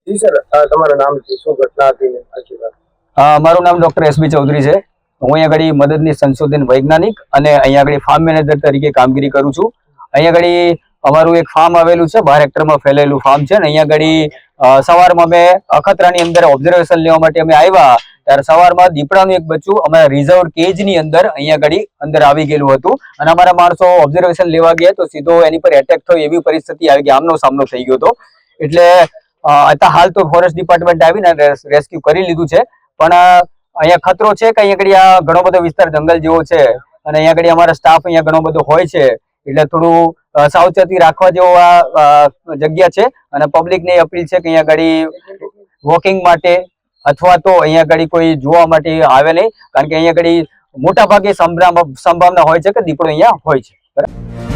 જી sir, તમારું નામ છે, શું ઘટના હતી ને આખી વાત? મારું નામ ડોક્ટર એસબી ચૌધરી છે. હું અહીંયા આગળ મદદની સંશોધન વૈજ્ઞાનિક અને અહીંયા આગળ ફાર્મ મેનેજર તરીકે કામગીરી કરું છું. અહીંયા આગળ અમારું એક ફાર્મ આવેલું છે, 12 હેક્ટરમાં ફેલાયેલું ફાર્મ છે. અને અહીંયા આગળ સવારમાં અમે અખતરાની અંદર ઓબ્ઝર્વેશન લેવા માટે અમે આવ્યા ત્યારે સવારમાં દીપડાનું એક બચ્ચું અમારા રિઝર્વ કેજની અંદર અહીંયા આગળ અંદર આવી ગયેલું હતું. અને અમારા માણસો ઓબ્ઝર્વેશન લેવા ગયા તો સીધો એની પર એટેક થયો એવી પરિસ્થિતિ આવી ગઈ, આમનો સામનો થઈ ગયો હતો. એટલે અત્યારે હાલ તો ફોરેસ્ટ ડિપાર્ટમેન્ટ આવીને રેસ્ક્યુ કરી લીધું છે. પણ અહીંયા ખતરો છે કે અહીંયા આગળ ઘણો બધો વિસ્તાર જંગલ જેવો છે અને અહીંયા આગળ અમારા સ્ટાફ અહીંયા ઘણો બધો હોય છે, એટલે થોડું સાવચેતી રાખવા જેવો આ જગ્યા છે. અને પબ્લિકને અપીલ છે કે અહીંયા આગળ વોકિંગ માટે અથવા તો અહીંયા આગળ કોઈ જોવા માટે આવે નહીં, કારણ કે અહીંયા આગળ મોટા ભાગે સંભાવના હોય છે કે દીપડો અહીંયા હોય છે. બરાબર.